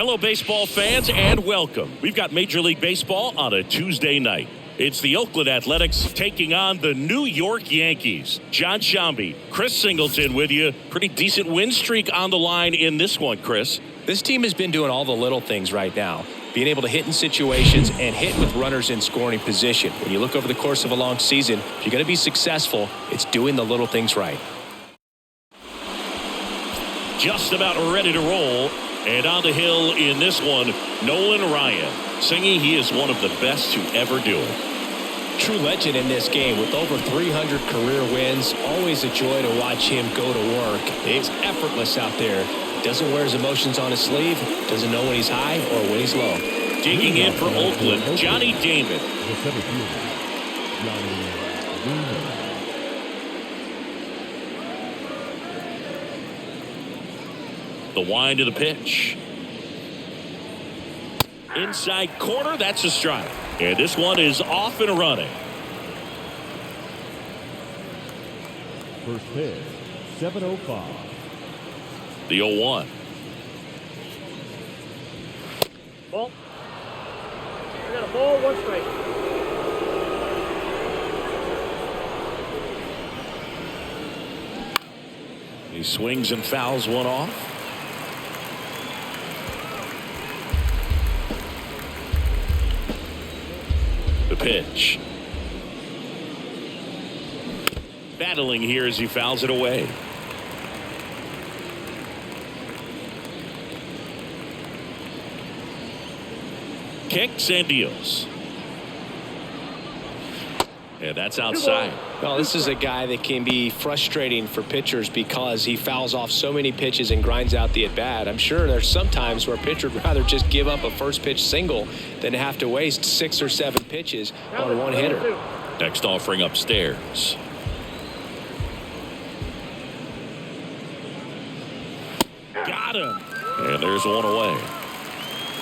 Hello, baseball fans, and welcome. We've got Major League Baseball on a Tuesday night. It's the Oakland Athletics taking on the New York Yankees. John Shambi, Chris Singleton with you. Pretty decent win streak on the line in this one, Chris. This team has been doing all the little things right now. Being able to hit in situations and hit with runners in scoring position. When you look over the course of a long season, if you're going to be successful, it's doing the little things right. Just about ready to roll. And on the hill in this one, Nolan Ryan, singing he is one of the best to ever do it. True legend in this game with over 300 career wins. Always a joy to watch him go to work. It's effortless out there. Doesn't wear his emotions on his sleeve. Doesn't know when he's high or when he's low. Digging in for Oakland, Johnny Damon. The wind of the pitch. Inside corner, that's a strike. And this one is off and running. First pitch, 7:05. The 0-1. Ball. I got a ball, 1 strike. He swings and fouls one off. The pitch. Battling here as he fouls it away. Kicks and deals. And that's outside. Well, this is a guy that can be frustrating for pitchers because he fouls off so many pitches and grinds out the at-bat. I'm sure there's some times where a pitcher would rather just give up a first pitch single than have to waste 6 or 7 pitches on one hitter. Next offering upstairs. Got him. And there's one away.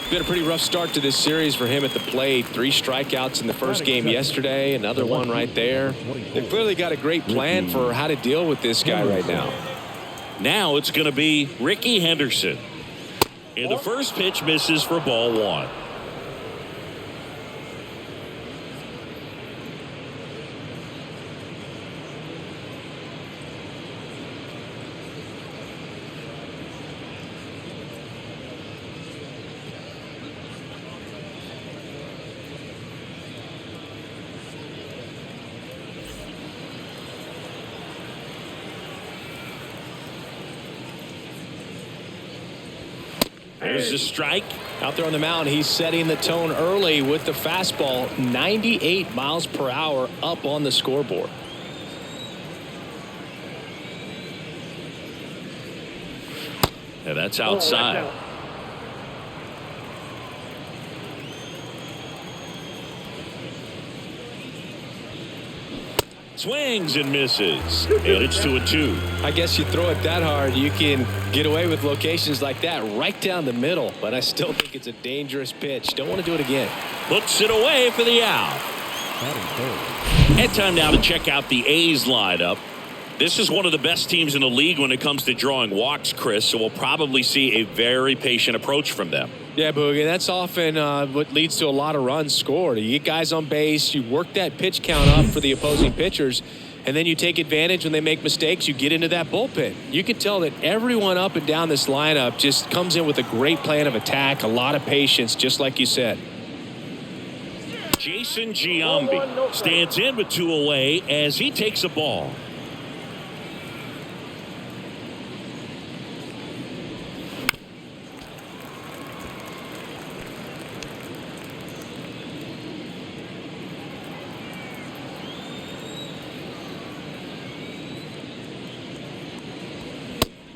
Been a pretty rough start to this series for him at the plate. 3 strikeouts in the first game yesterday. Another one right there. They've clearly got a great plan for how to deal with this guy right now. Now it's going to be Ricky Henderson. And the first pitch misses for ball 1. There's a strike. Out there on the mound, he's setting the tone early with the fastball. 98 miles per hour up on the scoreboard. And that's outside. Swings and misses. And it's 2-2. I guess you throw it that hard, you can get away with locations like that right down the middle. But I still think it's a dangerous pitch. Don't want to do it again. Puts it away for the out. And time now to check out the A's lineup. This is one of the best teams in the league when it comes to drawing walks, Chris, so we'll probably see a very patient approach from them. Yeah, Boogie, that's often what leads to a lot of runs scored. You get guys on base, you work that pitch count up for the opposing pitchers, and then you take advantage when they make mistakes. You get into that bullpen. You can tell that everyone up and down this lineup just comes in with a great plan of attack, a lot of patience, just like you said. Jason Giambi stands in with 2 away as he takes a ball.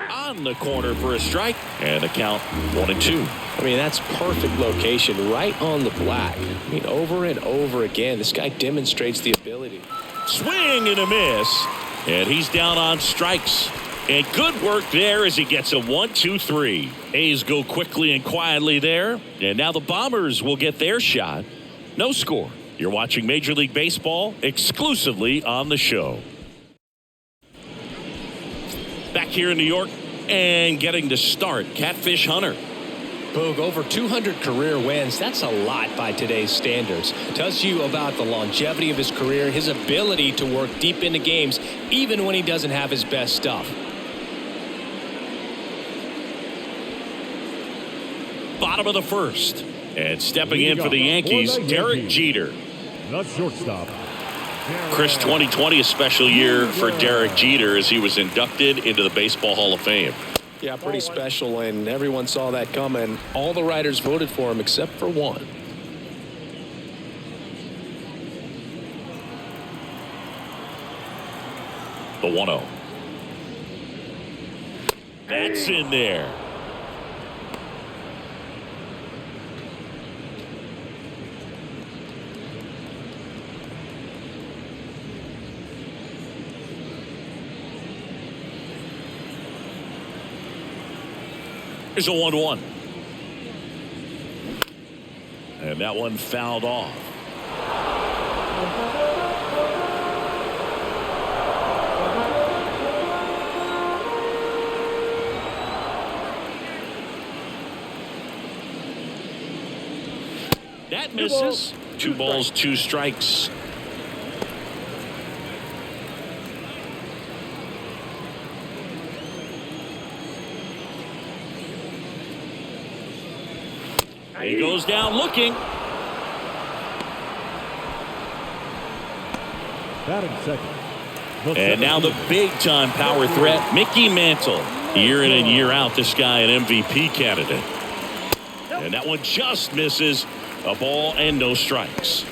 On the corner for a strike, and the count 1-2. I mean, that's perfect location, right on the black. I mean, over and over again, this guy demonstrates the ability. Swing and a miss, and he's down on strikes. And good work there as he gets a 1-2-3. A's go quickly and quietly there, and now the Bombers will get their shot. No score. You're watching Major League Baseball exclusively on the show. Back here in New York and getting to start, Catfish Hunter. Boog, over 200 career wins. That's a lot by today's standards. Tells you about the longevity of his career, his ability to work deep into games, even when he doesn't have his best stuff. Bottom of the first. And stepping in for the Yankees, Derek Jeter. The shortstop. Chris, 2020 a special year for Derek Jeter as he was inducted into the Baseball Hall of Fame. Yeah, pretty special, and everyone saw that coming. All the writers voted for him except for one. The 1-0. That's in there. Here's a 1-1. And that one fouled off. That misses. 2 balls, 2 strikes. He goes down looking. Batting second. And now the big-time power threat, Mickey Mantle. Year in and year out, this guy an MVP candidate. And that one just misses. A ball and no strikes.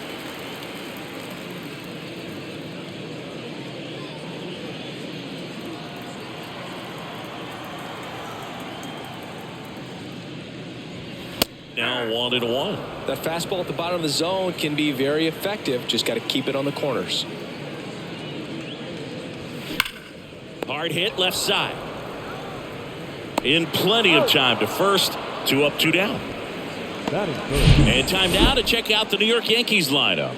Now 1-1. That fastball at the bottom of the zone can be very effective. Just got to keep it on the corners. Hard hit left side. In plenty of time to first. 2 up, 2 down. And time now to check out the New York Yankees lineup.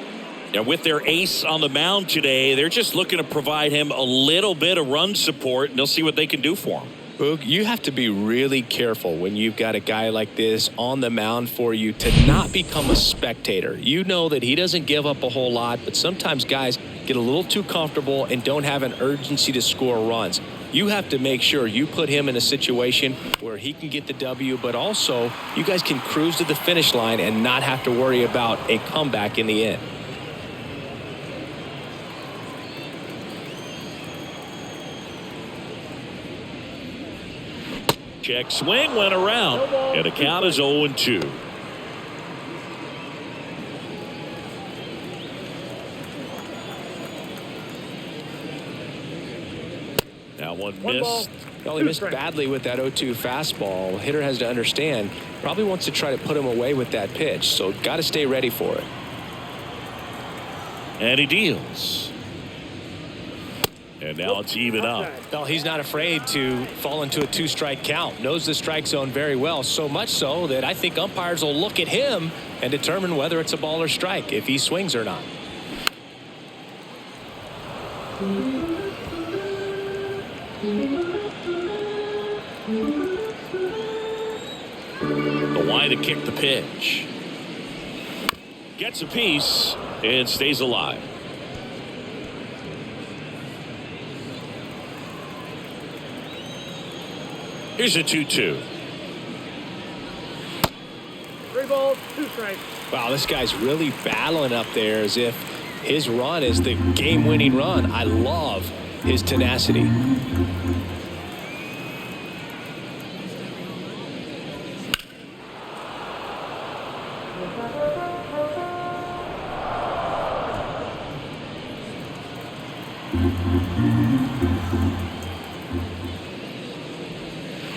And with their ace on the mound today, they're just looking to provide him a little bit of run support, and they'll see what they can do for him. Boog, you have to be really careful when you've got a guy like this on the mound for you to not become a spectator. You know that he doesn't give up a whole lot, but sometimes guys get a little too comfortable and don't have an urgency to score runs. You have to make sure you put him in a situation where he can get the W, but also you guys can cruise to the finish line and not have to worry about a comeback in the end. Check swing went around, and the count is 0-2. That one missed. Well, he missed badly with that 0-2 fastball. Hitter has to understand, probably wants to try to put him away with that pitch, so got to stay ready for it. And he deals. And now it's even up. Well, he's not afraid to fall into a 2-strike count. Knows the strike zone very well, so much so that I think umpires will look at him and determine whether it's a ball or strike, if he swings or not. The line to kick the pitch. Gets a piece and stays alive. Here's a 2-2. 3 balls, 2 strikes. Wow, this guy's really battling up there as if his run is the game-winning run. I love his tenacity.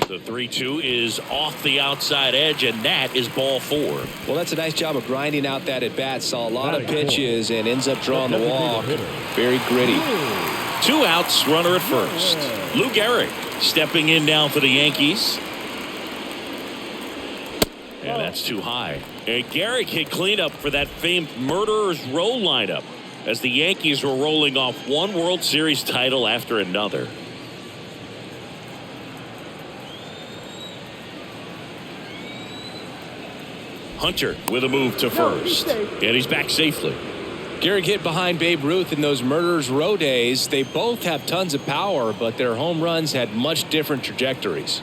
The 3-2 is off the outside edge, and that is ball 4. Well, that's a nice job of grinding out that at-bat. Saw a lot of pitches and ends up drawing the walk. Very gritty. 2 outs, runner at first. Lou Gehrig stepping in now for the Yankees. And that's too high. And Gehrig hit cleanup for that famed murderer's row lineup as the Yankees were rolling off one World Series title after another. Hunter with a move to first. And he's back safely. Gehrig hit behind Babe Ruth in those Murderers Row days. They both have tons of power, but their home runs had much different trajectories.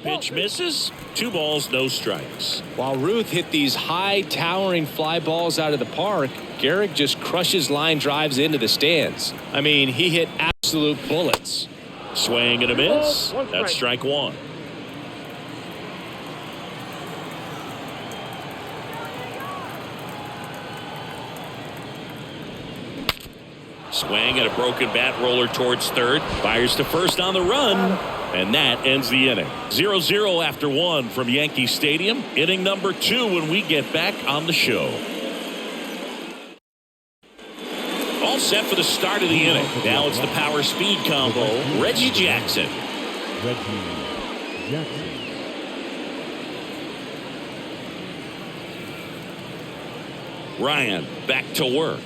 Pitch misses. 2 balls, no strikes. While Ruth hit these high towering fly balls out of the park, Gehrig just crushes line drives into the stands. I mean, he hit absolute bullets. Swing and a miss. That's strike 1. Swing and a broken bat roller towards third. Fires to first on the run. And that ends the inning. 0-0 after 1 from Yankee Stadium. Inning number 2 when we get back on the show. All set for the start of the inning. Now it's the power speed combo. Reggie Jackson. Ryan back to work.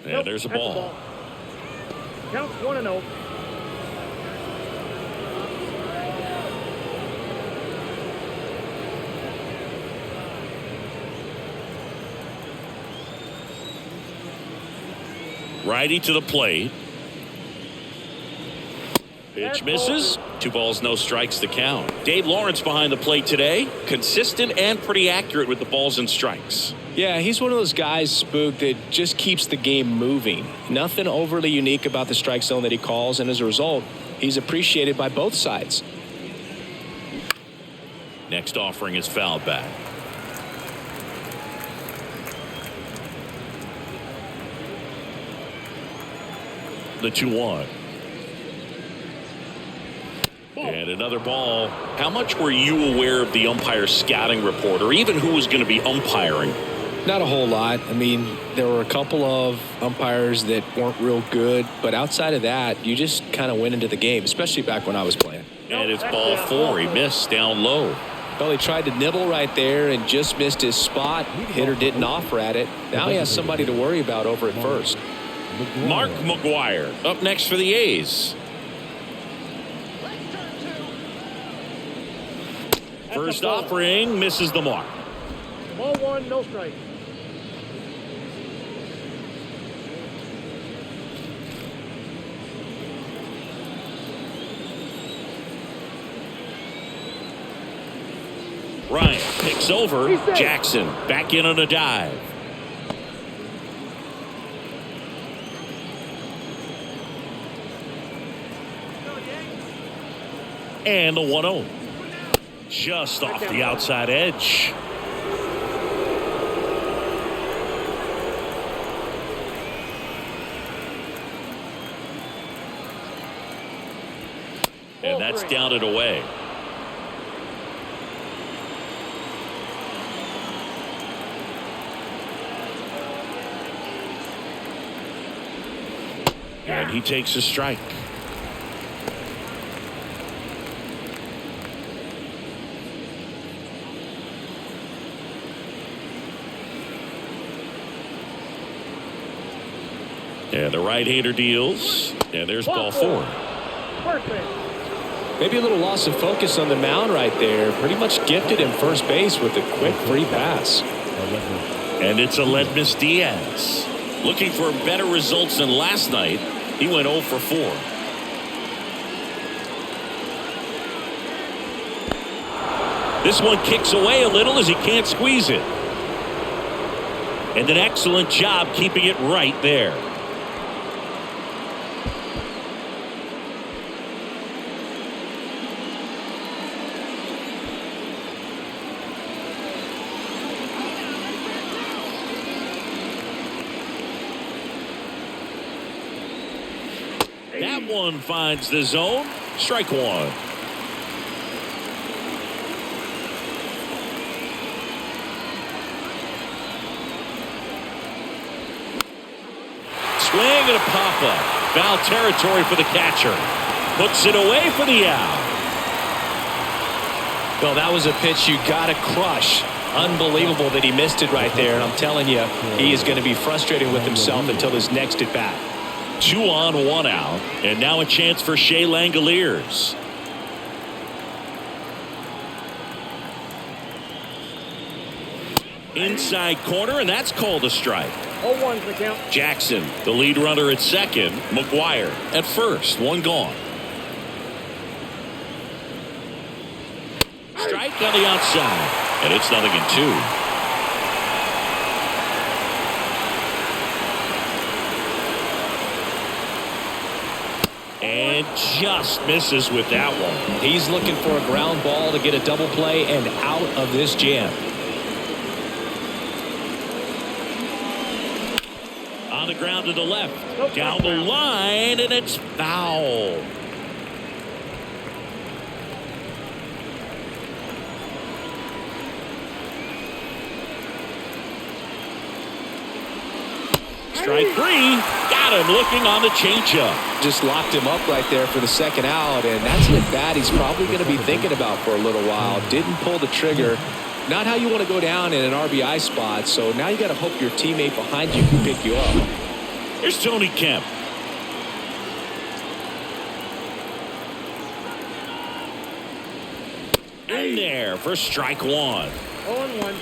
And there's a ball. Count 1-0. Righty to the plate. Pitch misses. 2 balls, no strikes to count. Dave Lawrence behind the plate today. Consistent and pretty accurate with the balls and strikes. Yeah, he's one of those guys, Spook, that just keeps the game moving. Nothing overly unique about the strike zone that he calls, and as a result, he's appreciated by both sides. Next offering is fouled back. The 2-1. And another ball. How much were you aware of the umpire scouting report, or even who was going to be umpiring? Not a whole lot. I mean, there were a couple of umpires that weren't real good, but outside of that, you just kind of went into the game, especially back when I was playing. And it's ball 4. He missed down low. Well, he tried to nibble right there and just missed his spot. Hitter didn't offer at it. Now he has somebody to worry about over at first. Mark McGwire up next for the A's. First offering misses the mark. Ball 1, no strike. Ryan picks over. Jackson back in on a dive. And the 1-0. Just off the outside edge. And that's down and away. And he takes a strike. And the right-hander deals. And there's ball 4. Maybe a little loss of focus on the mound right there. Pretty much gifted him first base with a quick free pass. And it's Aledmys Diaz. Looking for better results than last night. He went 0 for 4. This one kicks away a little as he can't squeeze it. And an excellent job keeping it right there. That one finds the zone. Strike 1. Swing and a pop-up. Foul territory for the catcher. Puts it away for the out. Well, that was a pitch you got to crush. Unbelievable that he missed it right there. And I'm telling you, he is going to be frustrated with himself until his next at bat. 2 on, 1 out. And now a chance for Shea Langoliers. Inside corner, and that's called a strike. 0-1's the count. Jackson, the lead runner at second. McGuire at first. One gone. Strike on the outside, and it's 0-2. And just misses with that one. He's looking for a ground ball to get a double play and out of this jam. On the ground to the left. Down the line, and it's foul. Strike 3. Got him looking on the changeup. Just locked him up right there for the second out, and that's an at-bat he's probably going to be thinking about for a little while. Didn't pull the trigger. Not how you want to go down in an RBI spot, so now you got to hope your teammate behind you can pick you up. Here's Tony Kemp. In there for strike 1. 0-1.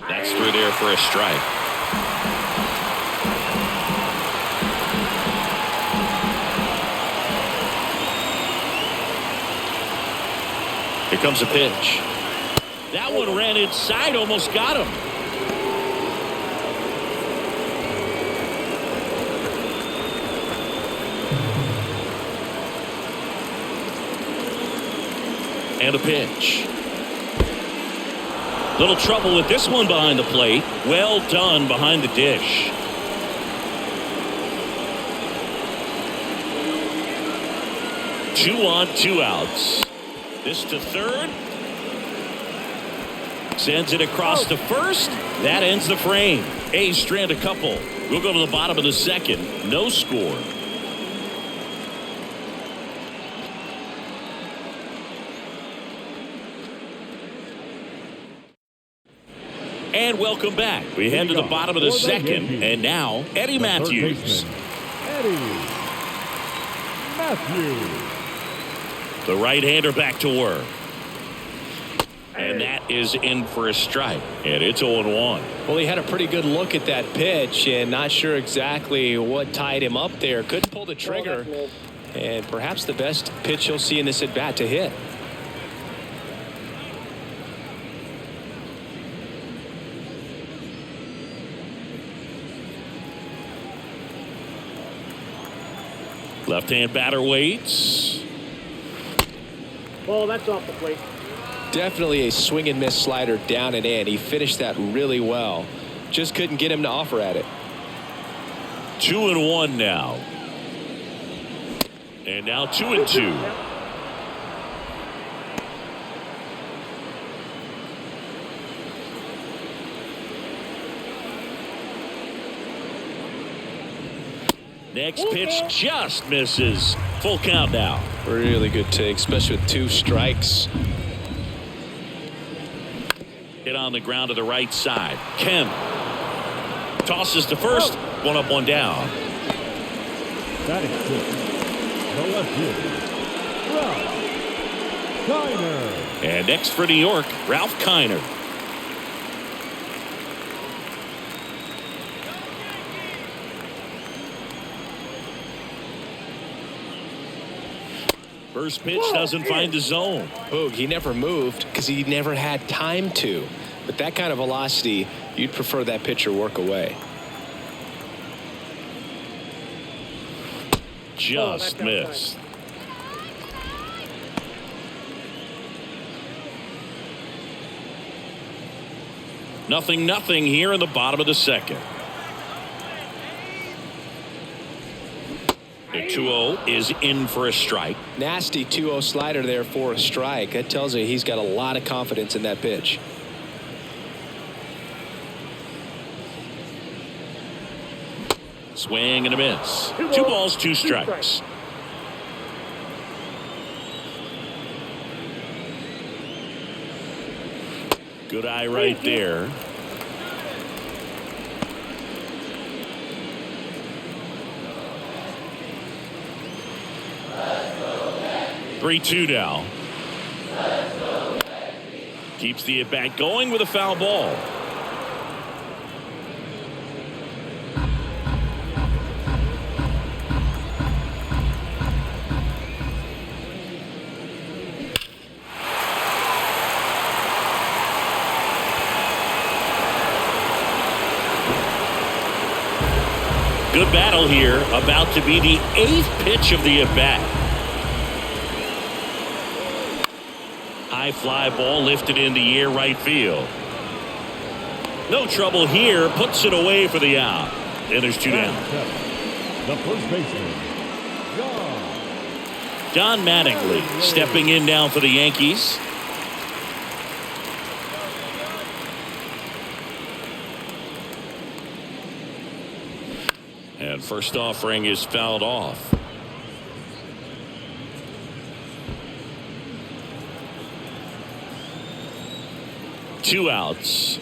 That's through there for a strike. Here comes a pitch. That one ran inside, almost got him. And a pitch. Little trouble with this one behind the plate. Well done behind the dish. Two on, two outs. This to third. Sends it across to first. That ends the frame. A's strand a couple. We'll go to the bottom of the second. No score. And welcome back. We head to the bottom of the second. And now, Eddie Matthews. Eddie Matthews. The right-hander back to work. And that is in for a strike. And it's 0-1. Well, he had a pretty good look at that pitch and not sure exactly what tied him up there. Couldn't pull the trigger. And perhaps the best pitch you'll see in this at-bat to hit. Left-hand batter waits. Ball, that's off the plate. Definitely a swing and miss slider down and in. He finished that really well. Just couldn't get him to offer at it. 2-1 now. And now 2-2. Next pitch just misses. Full count now. Really good take, especially with 2 strikes. Hit on the ground to the right side. Kemp tosses to first. One up, one down. Batting fifth. The left fielder, Ralph Kiner. And next for New York, Ralph Kiner. First pitch doesn't find the zone. Boog, he never moved because he never had time to. But that kind of velocity, you'd prefer that pitcher work away. Just missed. Nothing here in the bottom of the second. The 2-0 is in for a strike. Nasty 2-0 slider there for a strike. That tells you he's got a lot of confidence in that pitch. Swing and a miss. 2 balls, 2 strikes. Good eye right there. 3-2 now. Keeps the at-bat going with a foul ball. Good battle here. About to be the 8th pitch of the at-bat. High fly ball lifted in the air right field. No trouble here. Puts it away for the out. And there's 2 down. The first baseman, Don Mattingly stepping in now for the Yankees. And first offering is fouled off. Two outs.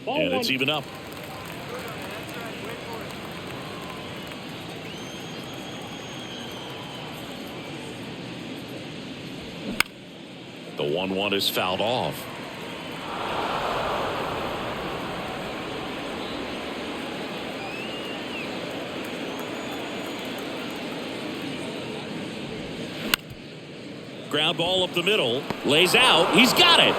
And it's even up. The 1-1 is fouled off. Ground ball up the middle. Lays out. He's got it.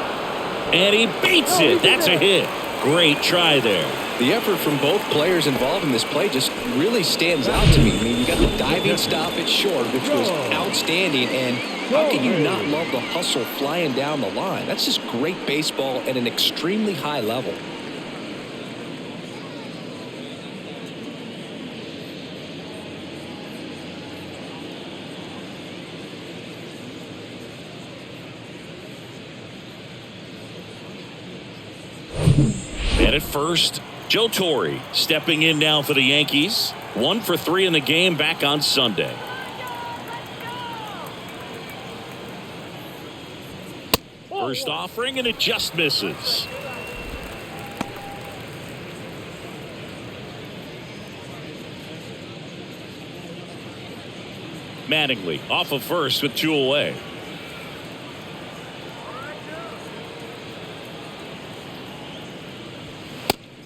And he beats it. That's a hit. Great try there. The effort from both players involved in this play just really stands out to me. I mean, you got the diving stop at short, which was outstanding. And how can you not love the hustle flying down the line? That's just great baseball at an extremely high level. And at first, Joe Torre stepping in now for the Yankees. 1 for 3 in the game back on Sunday. First offering, and it just misses. Mattingly off of first with 2 away.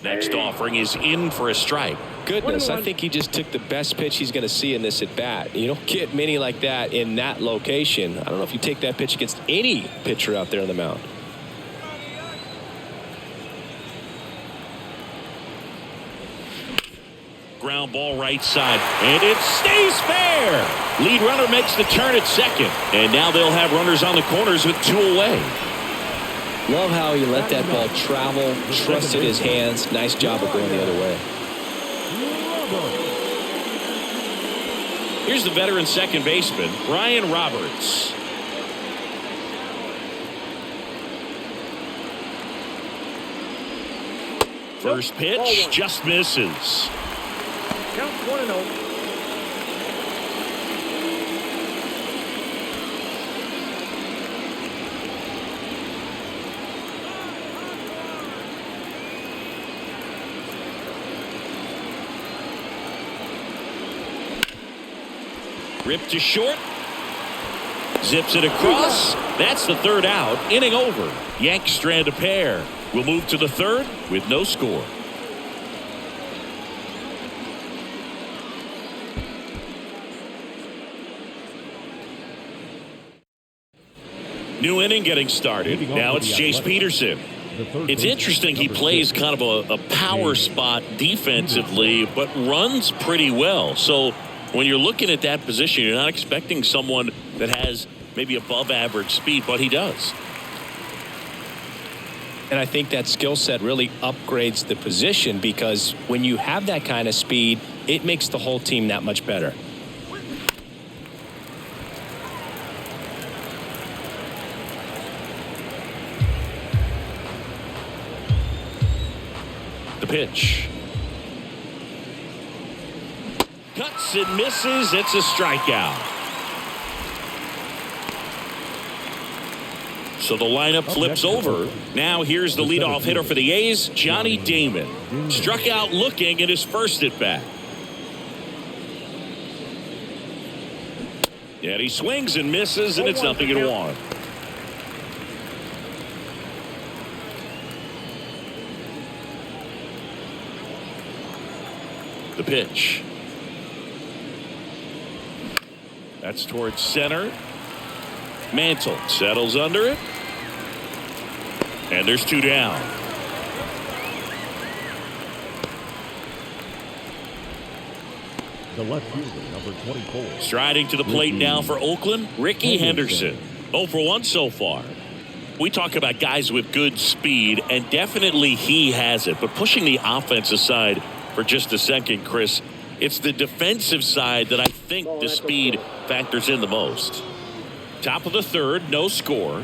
Next offering is in for a strike. Goodness, I think he just took the best pitch he's going to see in this at bat. You don't get many like that in that location. I don't know if you take that pitch against any pitcher out there on the mound. Ground ball right side, and it stays fair. Lead runner makes the turn at second, and now they'll have runners on the corners with 2 away. Love how he let that ball travel, trusted his hands. Nice job of going the other way. Here's the veteran second baseman, Ryan Roberts. First pitch just misses. Count 1-0. Ripped to short. Zips it across. That's the 3rd out. Inning over. Yanks strand a pair. We'll move to the 3rd with no score. New inning getting started. Now it's Jace Peterson. It's interesting, he plays kind of a power spot defensively, but runs pretty well. So when you're looking at that position, you're not expecting someone that has maybe above average speed, but he does. And I think that skill set really upgrades the position, because when you have that kind of speed, it makes the whole team that much better. The pitch. Cuts and misses. It's a strikeout. So the lineup flips over. Now here's the leadoff hitter for the A's, Johnny Damon. Struck out looking at his first at bat. And he swings and misses, and it's 0-1. The pitch. That's towards center. Mantle settles under it. And there's 2 down. The left fielder, number 24. Striding to the plate now for Oakland, Ricky Henderson. 0 for 1 so far. We talk about guys with good speed, and definitely he has it. But pushing the offense aside for just a second, Chris, it's the defensive side that I think the speed factors in the most. Top of the third, no score.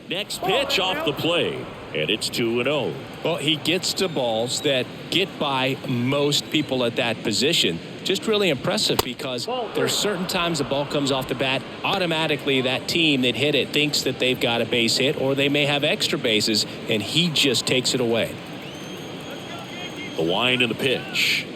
Next pitch off the plate, and it's 2-0. Well, he gets to balls that get by most people at that position. Just really impressive because there's certain times the ball comes off the bat, automatically that team that hit it thinks that they've got a base hit, or they may have extra bases, and he just takes it away. The wind and the pitch.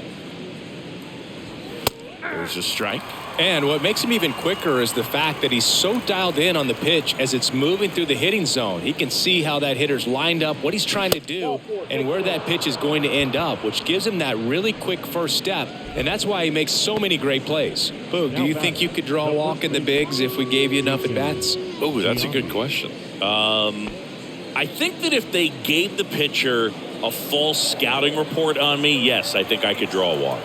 There's a strike. And what makes him even quicker is the fact that he's so dialed in on the pitch as it's moving through the hitting zone. He can see how that hitter's lined up, what he's trying to do, and where that pitch is going to end up, which gives him that really quick first step. And that's why he makes so many great plays. Boog, do you think you could draw a walk in the bigs if we gave you enough at-bats? Oh, that's a good question. I think that if they gave the pitcher a full scouting report on me, yes, I think I could draw a walk.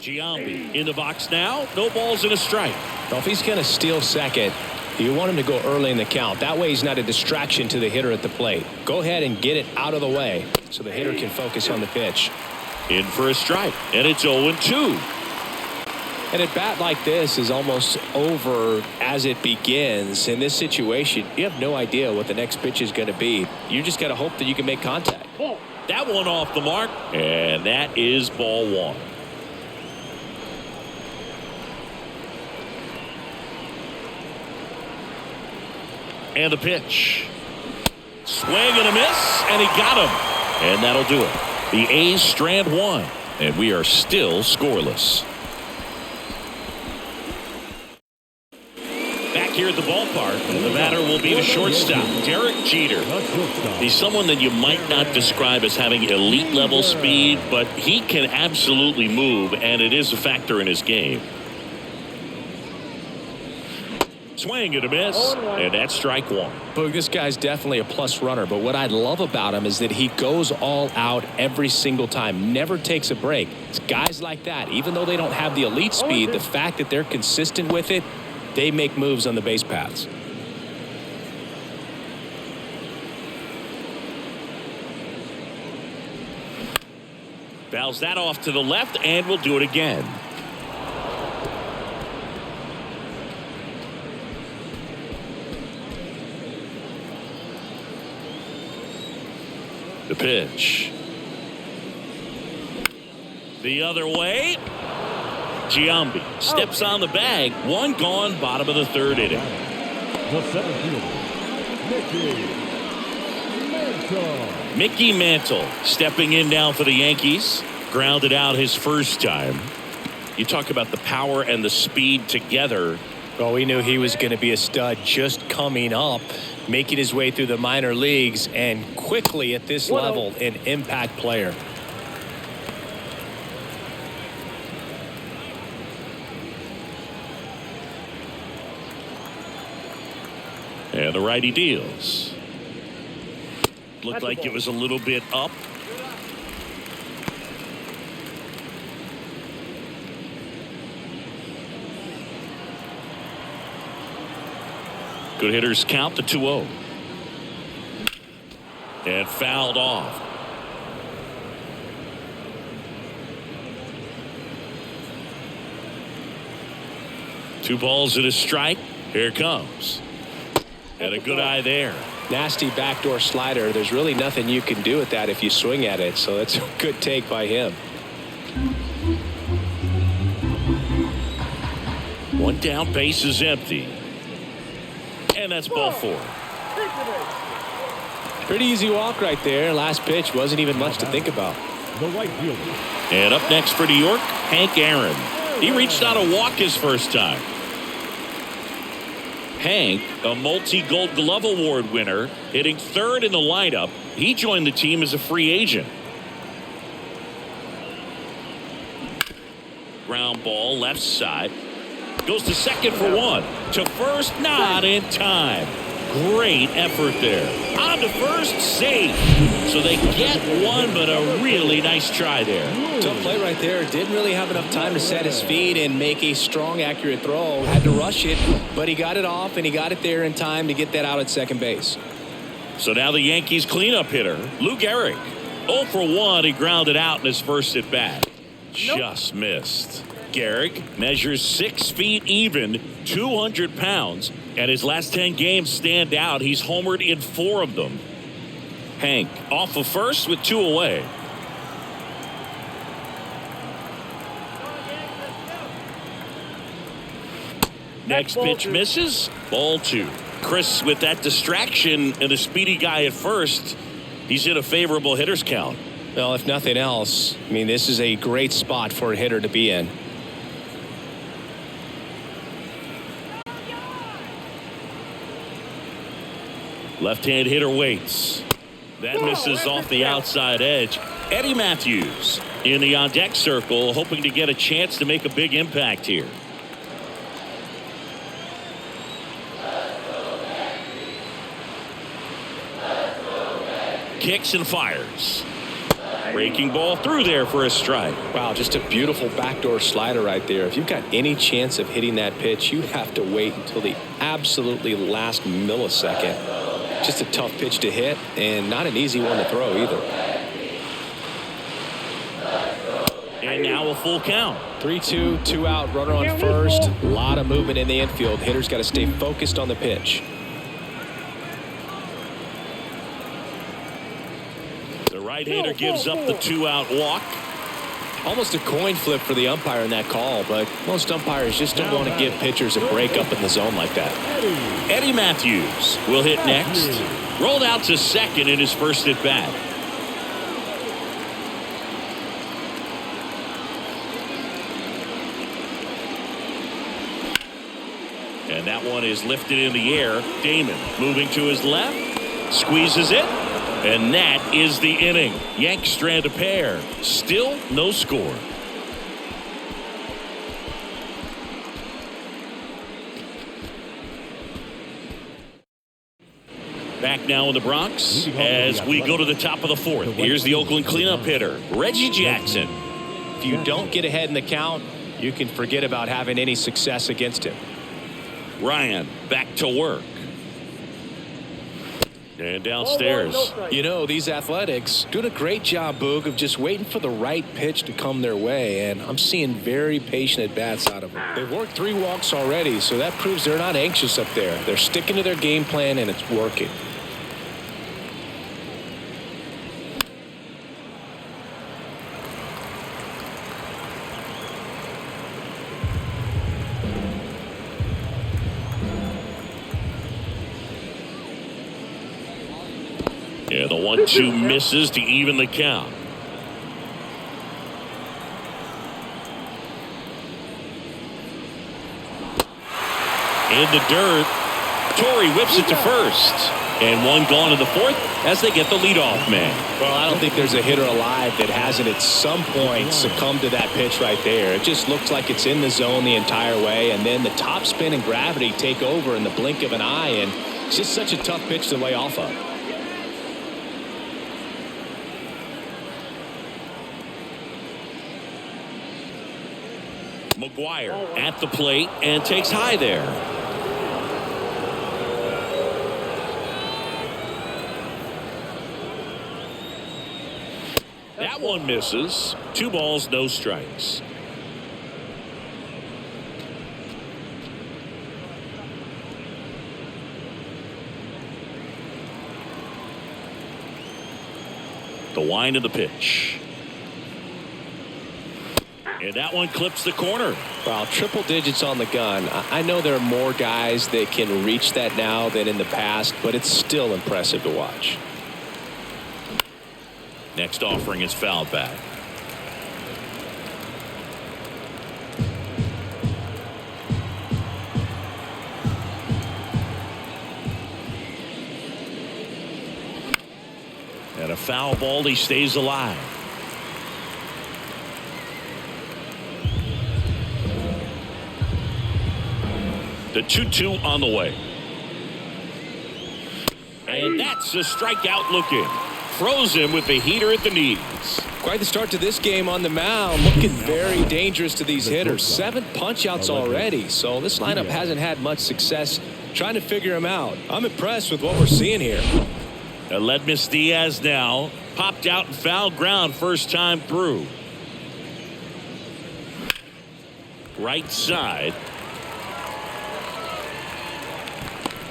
Giambi in the box now. No balls and a strike. Well, if he's going to steal second, you want him to go early in the count. That way he's not a distraction to the hitter at the plate. Go ahead and get it out of the way so the hitter can focus on the pitch. In for a strike, and it's 0-2. And a bat like this is almost over as it begins. In this situation, you have no idea what the next pitch is going to be. You just got to hope that you can make contact. That one off the mark, and that is ball 1. And the pitch. Swing and a miss, and he got him. And that'll do it. The A's strand 1, and we are still scoreless. Back here at the ballpark, and the batter will be the shortstop, Derek Jeter. He's someone that you might not describe as having elite level speed, but he can absolutely move, and it is a factor in his game. Swing and a miss, and that's strike 1. Boog, this guy's definitely a plus runner, but what I love about him is that he goes all out every single time, never takes a break. It's guys like that, even though they don't have the elite speed, the fact that they're consistent with it, they make moves on the base paths. Fouls that off to the left, and we'll do it again. The pitch. The other way. Giambi steps on the bag. One gone, bottom of the third inning. The center fielder, Mickey Mantle stepping in now for the Yankees. Grounded out his first time. You talk about the power and the speed together. Well, we knew he was going to be a stud just coming up, making his way through the minor leagues, and quickly at this level, an impact player. And the righty deals. Looked like it was a little bit up. Good hitters count to 2-0. And fouled off. Two balls and a strike. Here it comes. And a good eye there. Nasty backdoor slider. There's really nothing you can do with that if you swing at it. So it's a good take by him. One down, base is empty. And that's ball 4. Pretty easy walk right there. Last pitch wasn't even much to think about. The right fielder. And up next for New York, Hank Aaron. He reached out a walk his first time. Hank, a multi-Gold Glove Award winner, hitting 3rd in the lineup. He joined the team as a free agent. Ground ball left side. Goes to second for 1. To first, not in time. Great effort there. On to first, safe. So they get 1, but a really nice try there. Tough play right there. Didn't really have enough time to set his feet and make a strong, accurate throw. Had to rush it, but he got it off, and he got it there in time to get that out at second base. So now the Yankees cleanup hitter, Lou Gehrig. 0 for 1, he grounded out in his first at bat. Just missed. Gehrig measures 6 feet even, 200 pounds, and his last 10 games stand out. He's homered in 4 of them. Hank off of first with 2 away. Next pitch misses. Ball 2. Chris with that distraction and a speedy guy at first. He's in a favorable hitter's count. Well, if nothing else, I mean, this is a great spot for a hitter to be in. Left-hand hitter waits. That misses off the outside edge. Eddie Matthews in the on-deck circle, hoping to get a chance to make a big impact here. Kicks and fires. Breaking ball through there for a strike. Wow, just a beautiful backdoor slider right there. If you've got any chance of hitting that pitch, you have to wait until the absolutely last millisecond. Just a tough pitch to hit and not an easy one to throw either. And now a full count. 3-2, 2 out, runner on first. A lot of movement in the infield. Hitter's got to stay focused on the pitch. The right-hander gives up the 2-out walk. Almost a coin flip for the umpire in that call, but most umpires just don't want to give pitchers a break up in the zone like that. Eddie Matthews will hit next. Rolled out to second in his first at bat. And that one is lifted in the air. Damon moving to his left. Squeezes it. And that is the inning. Yanks strand a pair. Still no score. Back now in the Bronx as we go to the top of the 4th. Here's the Oakland cleanup hitter, Reggie Jackson. If you don't get ahead in the count, you can forget about having any success against him. Ryan back to work. And downstairs. You know, these Athletics doing a great job, Boog, of just waiting for the right pitch to come their way, and I'm seeing very patient at-bats out of them. They've worked 3 walks already, so that proves they're not anxious up there. They're sticking to their game plan, and it's working. Yeah, the 1-2 misses to even the count. In the dirt, Torrey whips it to first. And 1 gone in the 4th as they get the leadoff man. Well, I don't think there's a hitter alive that hasn't at some point succumbed to that pitch right there. It just looks like it's in the zone the entire way, and then the top spin and gravity take over in the blink of an eye, and it's just such a tough pitch to lay off of. McGuire at the plate and takes high there. That one misses. 2 balls, no strikes. The wind of the pitch. And that one clips the corner. Wow, triple digits on the gun. I know there are more guys that can reach that now than in the past, but it's still impressive to watch. Next offering is fouled back. And a foul ball, he stays alive. The 2-2 on the way. And that's a strikeout looking. Throws him with the heater at the knees. Quite the start to this game on the mound. Looking very dangerous to these hitters. 7 punch-outs already. So this lineup hasn't had much success trying to figure him out. I'm impressed with what we're seeing here. Aledmys Diaz now popped out in foul ground first time through. Right side.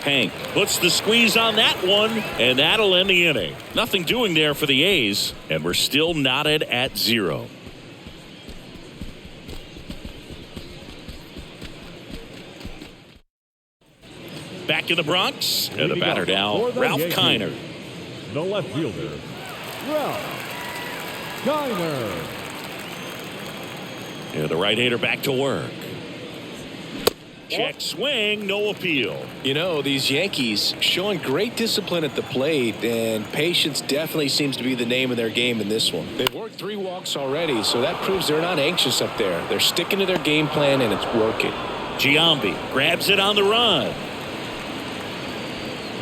Hank puts the squeeze on that one, and that'll end the inning. Nothing doing there for the A's, and we're still knotted at 0. Back in the Bronx, and the batter now, Ralph Kiner. The left fielder, Ralph Kiner. And the right-hander back to work. Check swing, no appeal. You know, these Yankees showing great discipline at the plate, and patience definitely seems to be the name of their game in this one. They've worked 3 walks already, so that proves they're not anxious up there. They're sticking to their game plan, and it's working. Giambi grabs it on the run.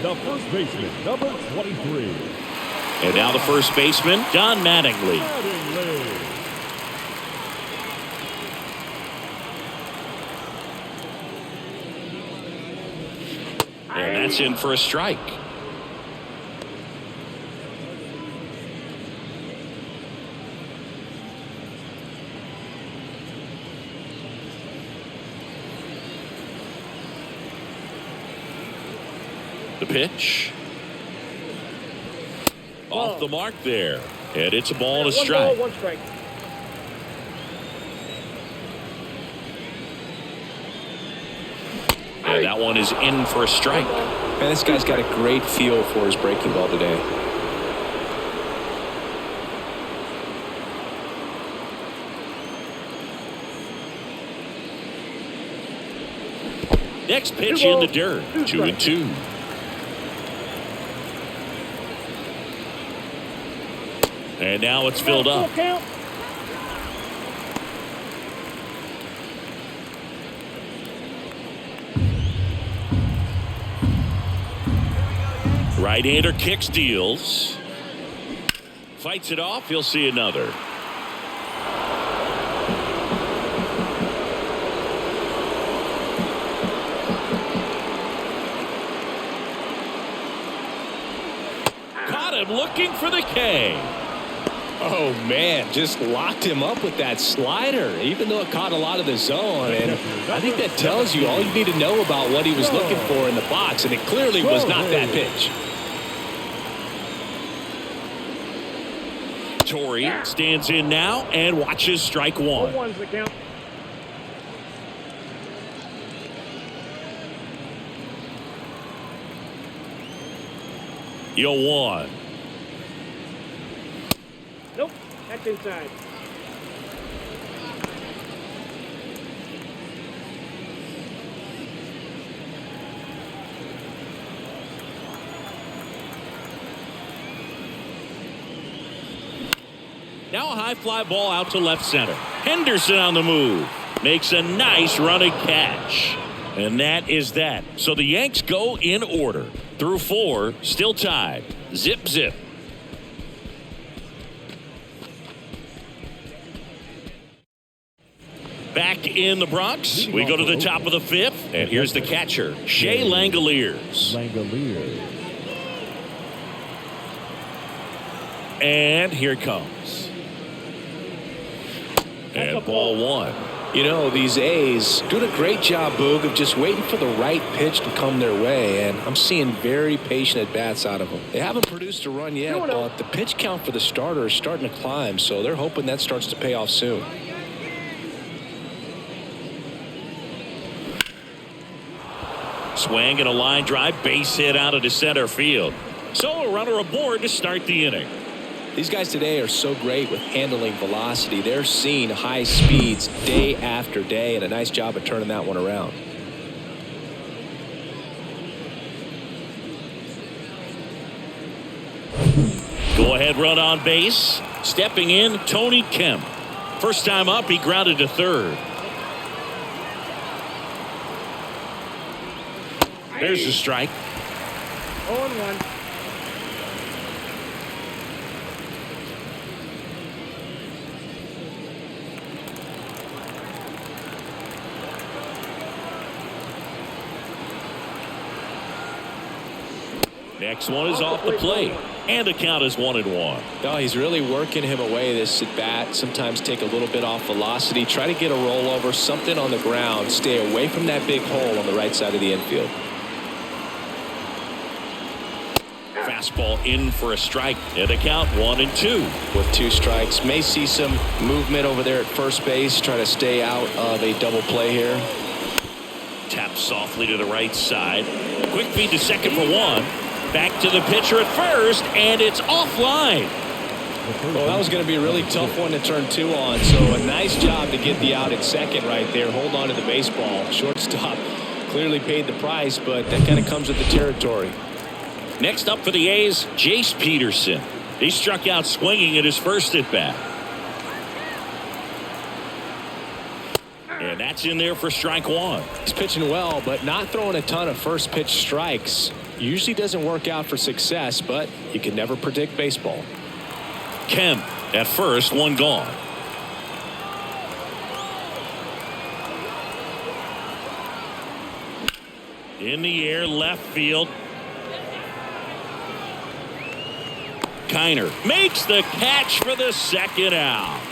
The first baseman, number 23. And now the first baseman, Don Mattingly. And that's in for a strike. The pitch. Off the mark there. And it's a ball and a strike. 1 ball, 1 strike. And that one is in for a strike. Man, this guy's got a great feel for his breaking ball today. Next pitch in the dirt. 2-2. And now it's filled up. Right-hander kicks, deals. Fights it off. He'll see another. Caught him looking for the K. Oh, man, just locked him up with that slider, even though it caught a lot of the zone. And I think that tells you all you need to know about what he was looking for in the box, and it clearly was not that pitch. Torrey stands in now and watches strike 1. 1's the count. Yo 1. Nope, that's inside. Now a high fly ball out to left center. Henderson on the move. Makes a nice running catch. And that is that. So the Yanks go in order. Through 4, still tied. Zip, zip. Back in the Bronx, we go to the top of the 5th. And here's the catcher, Shea Langoliers. And here it comes. And ball 1. You know, these A's doing a great job, Boog, of just waiting for the right pitch to come their way, and I'm seeing very patient at-bats out of them. They haven't produced a run yet, but the pitch count for the starter is starting to climb, so they're hoping that starts to pay off soon. Swing and a line drive, base hit out into center field. So a runner aboard to start the inning. These guys today are so great with handling velocity. They're seeing high speeds day after day, and a nice job of turning that one around. Go ahead run on base. Stepping in, Tony Kemp. First time up, he grounded to third. There's the strike. 0-1. Next one is off the plate, and the count is 1-1. Oh, he's really working him away this at bat. Sometimes take a little bit off velocity, try to get a rollover, something on the ground, stay away from that big hole on the right side of the infield. Fastball in for a strike, and the count 1-2. With 2 strikes, may see some movement over there at first base, try to stay out of a double play here. Tap softly to the right side. Quick feed to second for 1. Back to the pitcher at first, and it's offline. Well, that was going to be a really tough one to turn 2 on, so a nice job to get the out at second right there. Hold on to the baseball. Shortstop clearly paid the price, but that kind of comes with the territory. Next up for the A's, Jace Peterson. He struck out swinging at his first at bat. And that's in there for strike 1. He's pitching well, but not throwing a ton of first pitch strikes. Usually doesn't work out for success, but you can never predict baseball. Kemp at first, 1 gone. In the air, left field. Kiner makes the catch for the second out.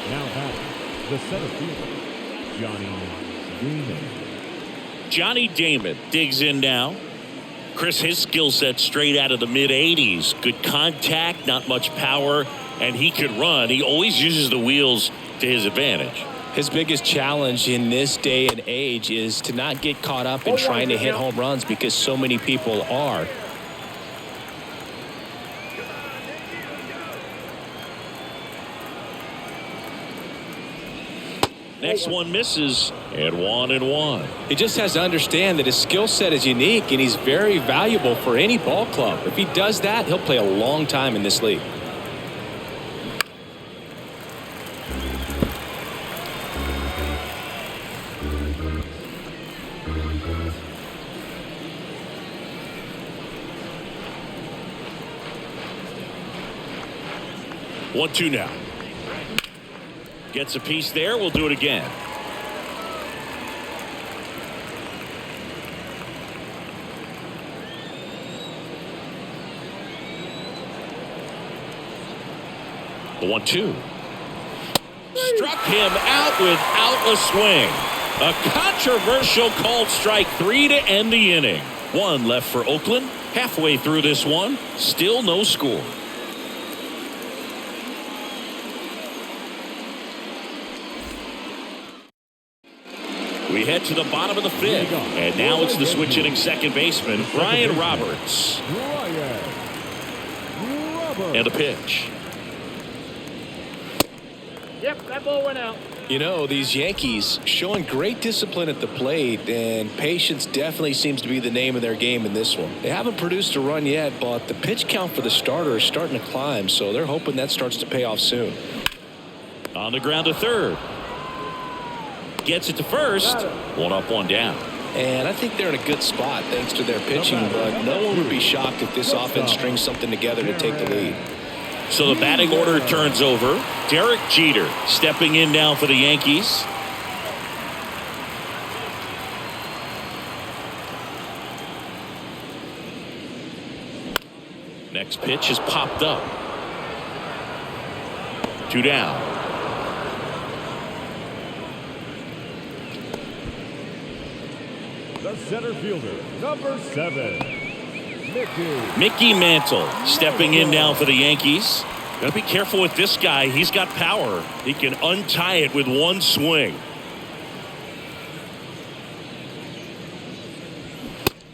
Now back, the center fielder, Johnny Damon. Johnny Damon digs in now. Chris, his skill set straight out of the mid-80s. Good contact, not much power, and he could run. He always uses the wheels to his advantage. His biggest challenge in this day and age is to not get caught up in trying to hit home runs because so many people are. Next one misses, and 1-1. He just has to understand that his skill set is unique and he's very valuable for any ball club. If he does that, he'll play a long time in this league. One, 2 now. Gets a piece there. We'll do it again. The 1-2. Struck him out without a swing. A controversial called strike 3 to end the inning. 1 left for Oakland. Halfway through this one, still no score. We head to the bottom of the 5th, and now it's the switch-hitting second baseman, Brian Roberts. And a pitch. Yep, that ball went out. You know, these Yankees showing great discipline at the plate, and patience definitely seems to be the name of their game in this one. They haven't produced a run yet, but the pitch count for the starter is starting to climb, so they're hoping that starts to pay off soon. On the ground to third. Gets it to first. 1 up, 1 down. And I think they're in a good spot thanks to their pitching, but no one would be shocked if this offense strings something together to take the lead. So the batting order turns over. Derek Jeter stepping in now for the Yankees. Next pitch is popped up. 2 down. The center fielder, number 7, Mickey Mantle stepping in now for the Yankees. Got to be careful with this guy. He's got power. He can untie it with one swing.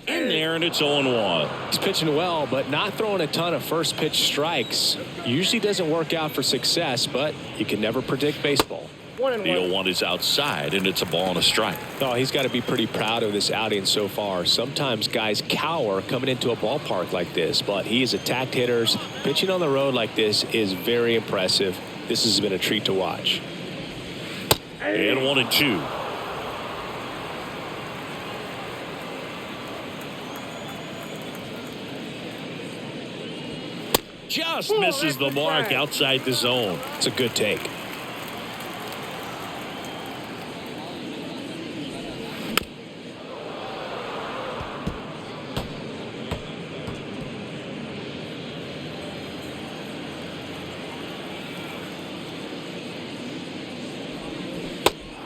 In there, and it's 0-1. He's pitching well, but not throwing a ton of first pitch strikes. Usually doesn't work out for success, but you can never predict baseball. 1-1. The 0-1 is outside, and it's a ball and a strike. Oh, he's got to be pretty proud of this outing so far. Sometimes guys cower coming into a ballpark like this, but he has attacked hitters. Pitching on the road like this is very impressive. This has been a treat to watch. And 1-2. Just misses the mark outside the zone. It's a good take.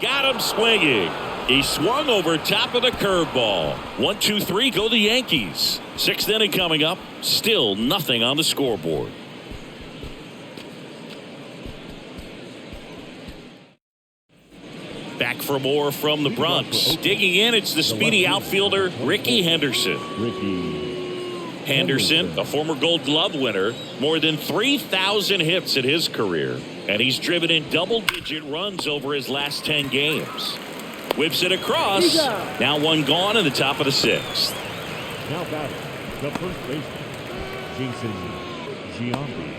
Got him swinging. He swung over top of the curveball. 1-2-3 go the Yankees. 6th inning coming up. Still nothing on the scoreboard. Back for more from the Bronx. Digging in, it's the speedy outfielder Ricky Henderson. Henderson, a former Gold Glove winner, more than 3,000 hits in his career, and he's driven in double-digit runs over his last 10 games. Whips it across. Now one gone in the top of the 6th. Now batting, the first baseman, Jason Giambi.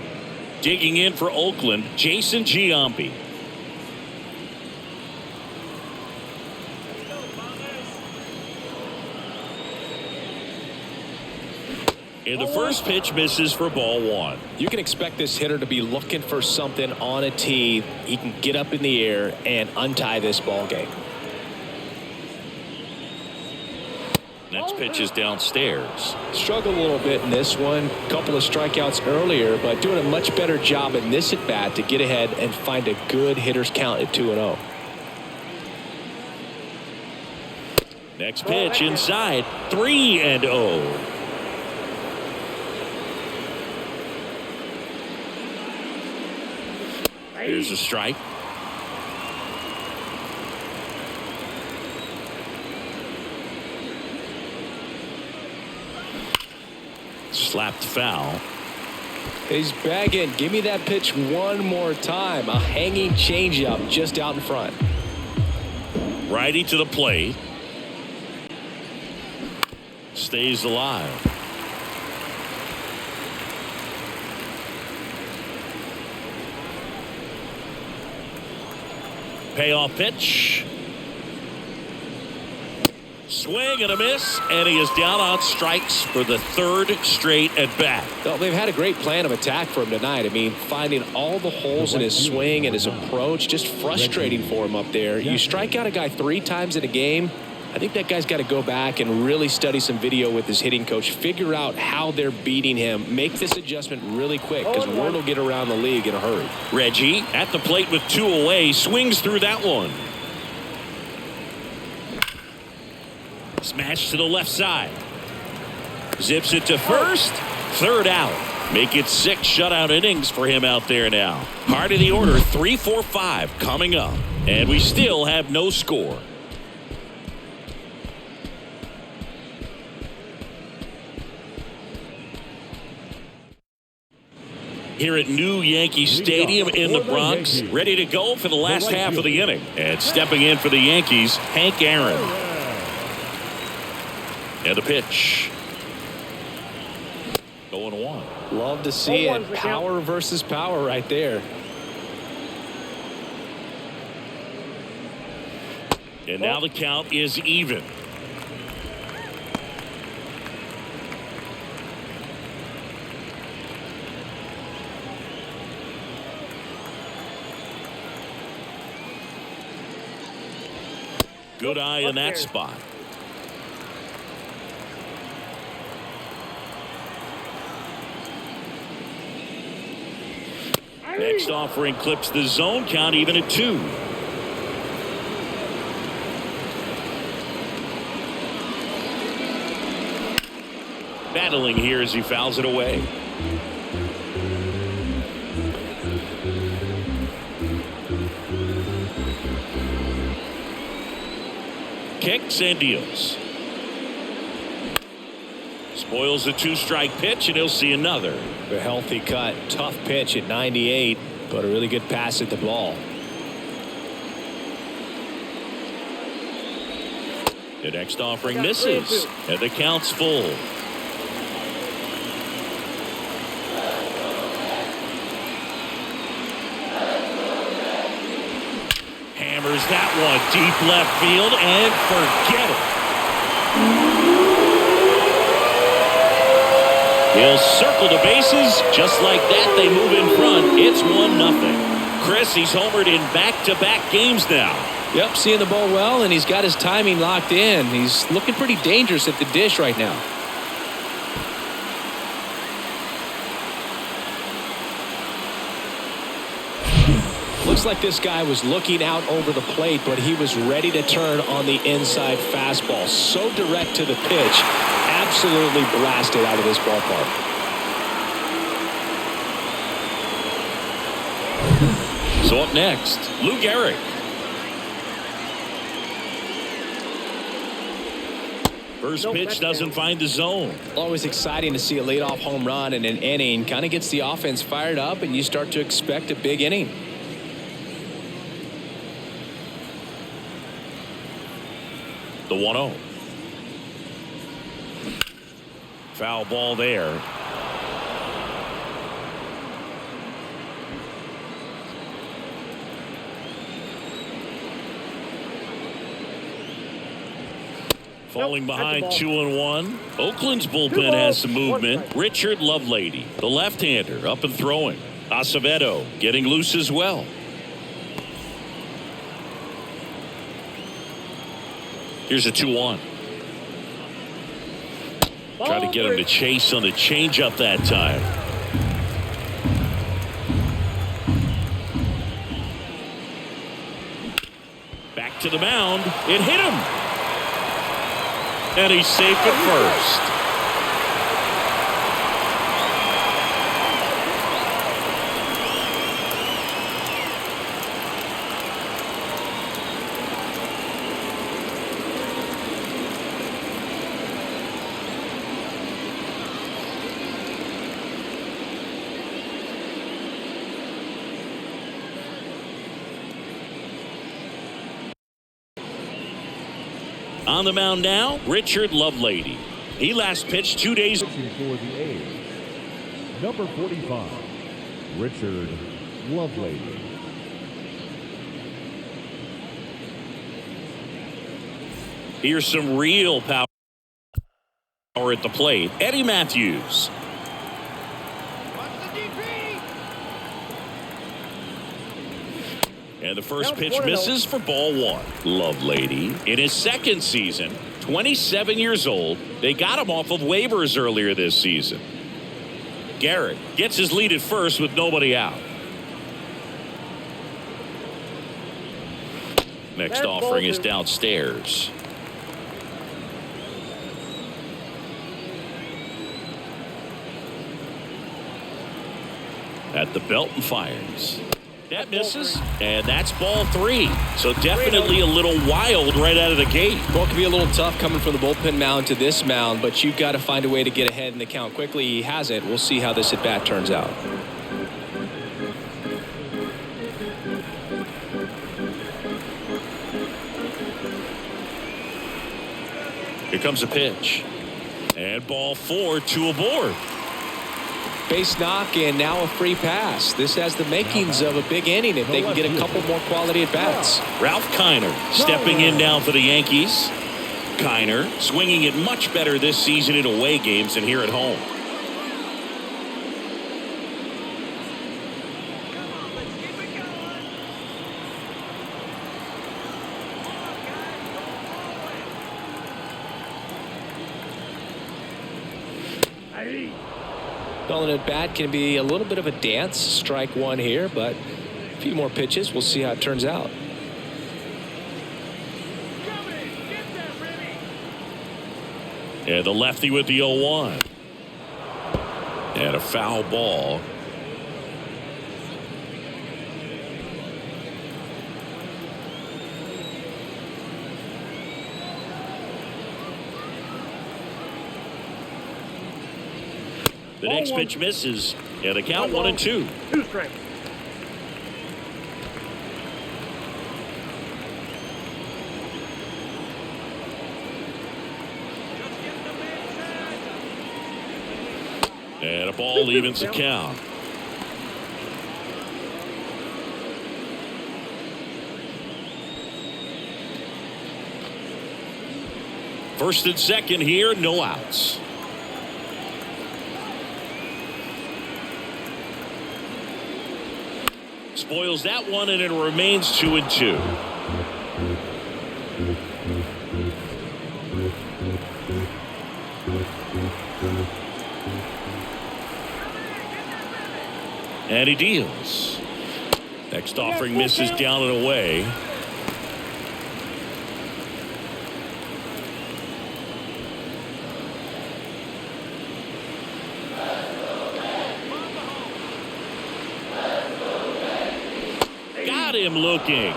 Digging in for Oakland, Jason Giambi. And the first pitch misses for ball 1. You can expect this hitter to be looking for something on a tee. He can get up in the air and untie this ball game. Next pitch is downstairs. Struggled a little bit in this one. Couple of strikeouts earlier, but doing a much better job in this at bat to get ahead and find a good hitter's count at 2-0. Next pitch inside. 3-0. Here's a strike. Slapped foul. He's bagging. Give me that pitch one more time. A hanging changeup just out in front. Righty to the plate. Stays alive. Payoff pitch. Swing and a miss, and he is down on strikes for the 3rd straight at bat. Well, they've had a great plan of attack for him tonight. I mean, finding all the holes in his swing and his approach, just frustrating for him up there. You strike out a guy 3 times in a game, I think that guy's got to go back and really study some video with his hitting coach, figure out how they're beating him, make this adjustment really quick, because word will get around the league in a hurry. Reggie at the plate with 2 away, swings through that one. Smash to the left side. Zips it to first. 3rd out. Make it 6 shutout innings for him out there now. Heart of the order, 3, 4, 5 coming up. And we still have no score. Here at New Yankee Stadium in the Bronx, ready to go for the last half of the inning. And stepping in for the Yankees, Hank Aaron. And the pitch. 0-1. Love to see it. Power versus power right there. And now the count is even. Good eye in that spot. Next offering clips the zone count even at 2. Battling here as he fouls it away. Kicks and deals. Spoils the 2-strike pitch, and he'll see another. A healthy cut. Tough pitch at 98, but a really good pass at the ball. The next offering misses, and the count's full. Hammers that one deep left field, and forget it. He'll circle the bases. Just like that, they move in front. It's 1-0. Chris, he's homered in back-to-back games now. Yep, seeing the ball well, and he's got his timing locked in. He's looking pretty dangerous at the dish right now. Looks like this guy was looking out over the plate, but he was ready to turn on the inside fastball. So direct to the pitch. Absolutely blasted out of this ballpark. So up next, Lou Gehrig. First pitch doesn't find the zone. Always exciting to see a leadoff home run in an inning. Kind of gets the offense fired up, and you start to expect a big inning. The 1-0. Foul ball there. Falling behind 2-1. Oakland's bullpen has some movement. Richard Lovelady, the left-hander, up and throwing. Acevedo getting loose as well. Here's a 2-1. Try to get him to chase on the changeup that time. Back to the mound. It hit him. And he's safe at first. On the mound now, Richard Lovelady. He last pitched 2 days. For the A's, number 45, Richard Lovelady. Here's some real power at the plate. Eddie Matthews. And the first pitch misses for ball 1. Lovelady in his second season, 27 years old. They got him off of waivers earlier this season. Garrett gets his lead at first with nobody out. Next offering is downstairs. At the belt and fires. That misses, and that's ball 3. So definitely a little wild right out of the gate. Well, it could be a little tough coming from the bullpen mound to this mound, but you've got to find a way to get ahead in the count quickly. He hasn't. We'll see how this at-bat turns out. Here comes a pitch. And ball 4, 2 aboard. Base knock, and now a free pass. This has the makings of a big inning if they can get a couple more quality at-bats. Ralph Kiner stepping in now for the Yankees. Kiner swinging it much better this season in away games than here at home. Nolan at bat can be a little bit of a dance. Strike one here, but a few more pitches. We'll see how it turns out. And the lefty with the 0-1. And a foul ball. The next pitch misses. And the count 1-2. 2 strikes. And a ball evens the count. First and second here, no outs. Spoils that one, and it remains 2-2. And he deals. Next offering misses down and away. Got him looking.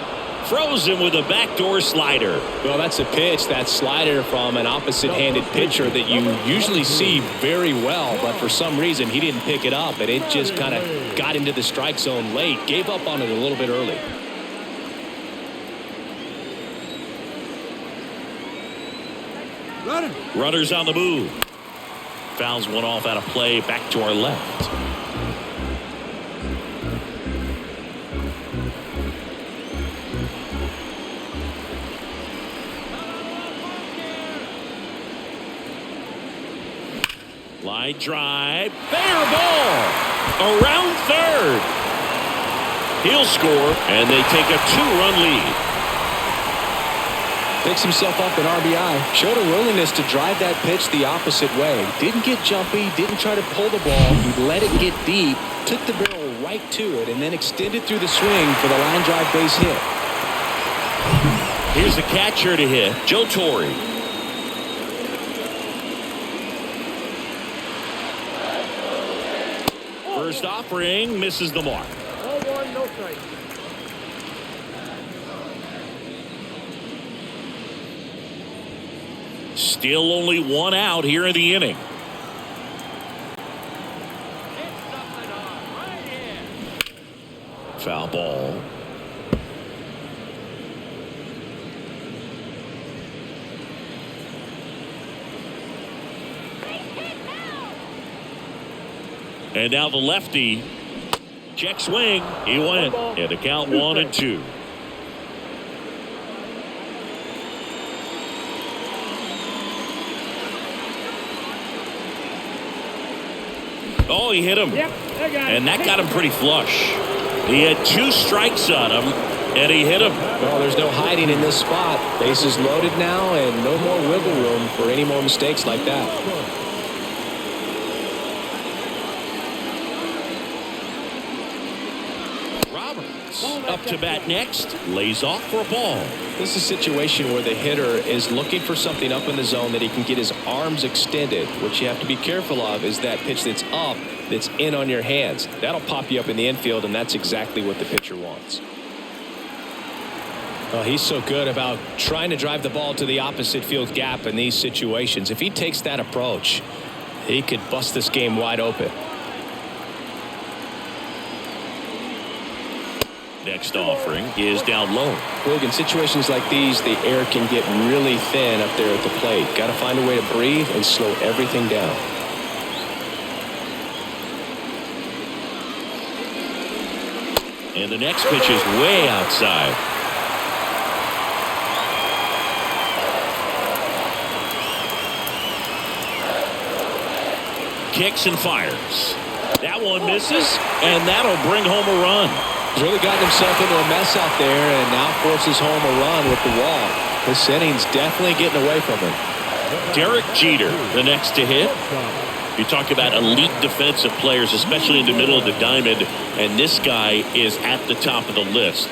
Throws him with a backdoor slider. Well, that's a pitch, that slider from an opposite-handed pitcher that you usually see very well, but for some reason he didn't pick it up, and it just kind of got into the strike zone late. Gave up on it a little bit early. Runners on the move. Fouls one off out of play, back to our left. Line drive, fair ball around third. He'll score, and they take a 2-run lead. Picks himself up an RBI. Showed a willingness to drive that pitch the opposite way. Didn't get jumpy, didn't try to pull the ball. He let it get deep, took the barrel right to it, and then extended through the swing for the line drive base hit. Here's the catcher to hit, Joe Torre. First offering misses the mark. 0-1, no strikes. Still only one out here in the inning. Foul ball. And now the lefty. Check swing. He went. And the count 1-2. Oh, he hit him. Yep, and that got him pretty flush. He had 2 strikes on him, and he hit him. Well, there's no hiding in this spot. Bases loaded now, and no more wiggle room for any more mistakes like that. Up to bat next, lays off for a ball. This is a situation where the hitter is looking for something up in the zone that he can get his arms extended. What you have to be careful of is that pitch that's up, that's in on your hands. That'll pop you up in the infield, and that's exactly what the pitcher wants. Well, he's so good about trying to drive the ball to the opposite field gap in these situations. If he takes that approach, he could bust this game wide open. Next offering is down low. Look, in situations like these, the air can get really thin up there at the plate. Got to find a way to breathe and slow everything down. And the next pitch is way outside. Kicks and fires. That one misses, and that'll bring home a run. He's really gotten himself into a mess out there and now forces home a run with the wall. This inning's definitely getting away from him. Derek Jeter, the next to hit. You talk about elite defensive players, especially in the middle of the diamond, and this guy is at the top of the list.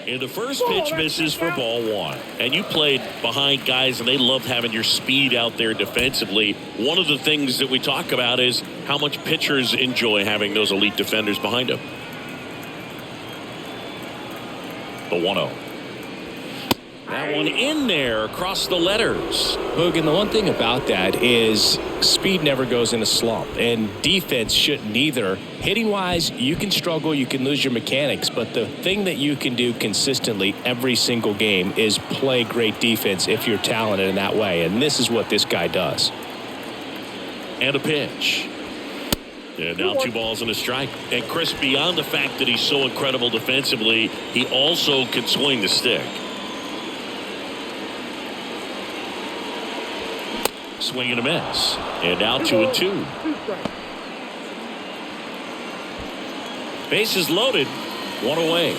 And the first pitch misses for ball one. And you played behind guys, and they loved having your speed out there defensively. One of the things that we talk about is how much pitchers enjoy having those elite defenders behind them. The 1-0. That one in there across the letters. Boog, and the one thing about that is speed never goes in a slump, and defense shouldn't either. Hitting wise, you can struggle, you can lose your mechanics, but the thing that you can do consistently every single game is play great defense if you're talented in that way, and this is what this guy does. And a pitch. And now 2 balls and a strike. And Chris, beyond the fact that he's so incredible defensively, he also can swing the stick. Swing and a miss. And now 2-2. Bases loaded. 1 away.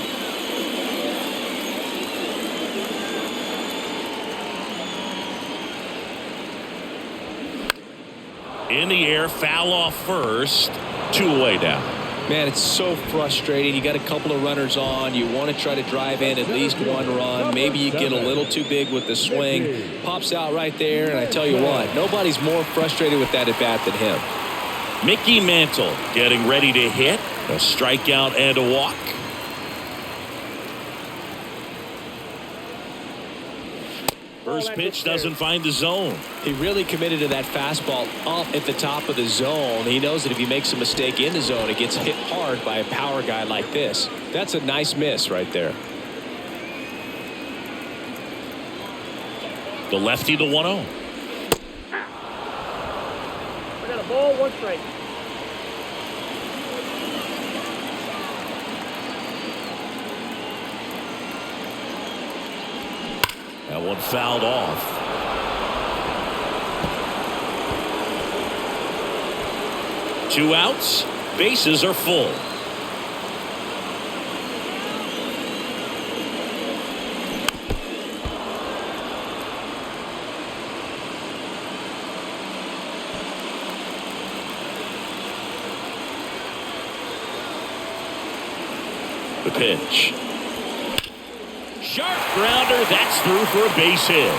In the air, foul off first. 2 away now. Man, it's so frustrating. You got a couple of runners on. You want to try to drive in at least 1 run. Maybe you get a little too big with the swing. Pops out right there, and I tell you what, nobody's more frustrated with that at bat than him. Mickey Mantle getting ready to hit. A strikeout and a walk. First pitch doesn't find the zone. He really committed to that fastball up at the top of the zone. He knows that if he makes a mistake in the zone, it gets hit hard by a power guy like this. That's a nice miss right there. The lefty, the 1-0. I got a ball, 1 strike. That one fouled off. Two outs. Bases are full. The pitch. Sharp grounder. That's through for a base hit.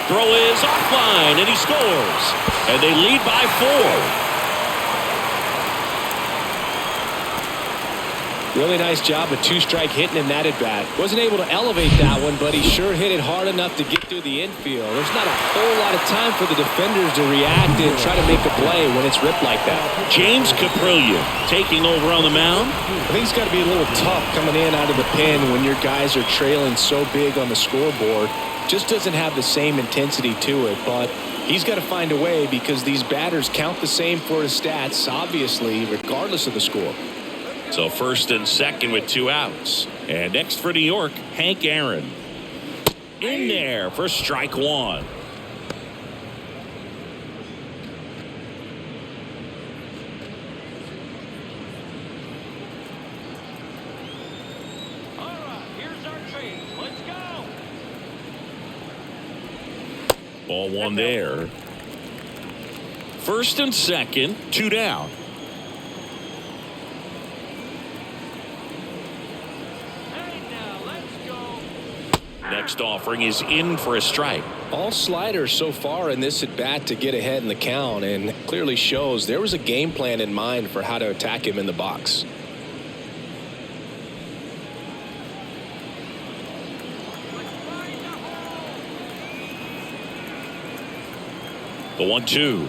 Throw is offline, and he scores. And they lead by 4. Really nice job of 2-strike hitting in that at bat. Wasn't able to elevate that one, but he sure hit it hard enough to get through the infield. There's not a whole lot of time for the defenders to react and try to make a play when it's ripped like that. James Caprillion taking over on the mound. I think it's got to be a little tough coming in out of the pen when your guys are trailing so big on the scoreboard. Just doesn't have the same intensity to it, but he's got to find a way because these batters count the same for his stats, obviously, regardless of the score. So first and second with 2 outs. And next for New York, Hank Aaron. In there for strike 1. All right, here's our trade. Let's go. Ball 1 there. First and second, 2 down. Next offering is in for a strike. All sliders so far in this at bat to get ahead in the count, and clearly shows there was a game plan in mind for how to attack him in the box. The 1-2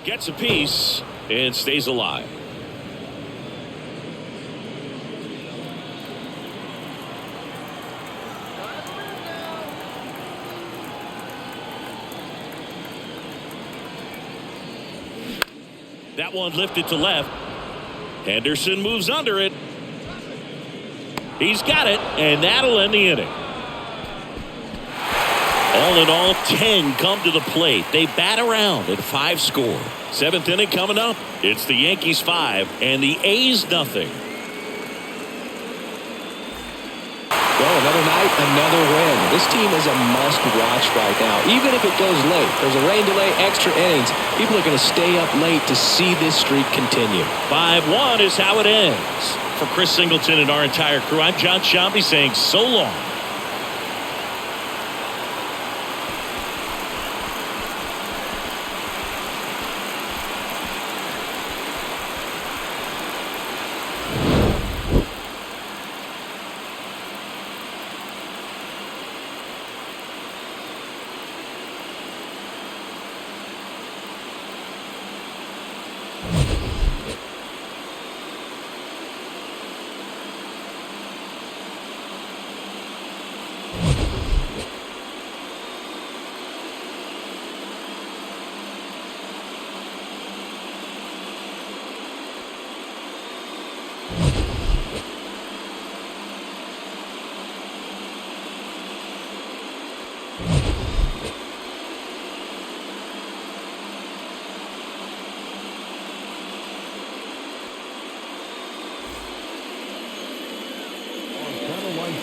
gets a piece and stays alive. That one lifted to left. Henderson moves under it. He's got it, and that'll end the inning. All in all, 10 come to the plate. They bat around at 5 score. 7th inning coming up. It's the Yankees 5 and the A's nothing. Well, another night, another win. This team is a must-watch right now. Even if it goes late, there's a rain delay, extra innings. People are going to stay up late to see this streak continue. 5-1 is how it ends. For Chris Singleton and our entire crew, I'm John Shambi saying so long.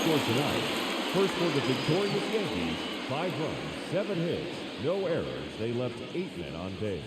Score tonight. First for the victorious Yankees, 5 runs, 7 hits, no errors. They left 8 men on base.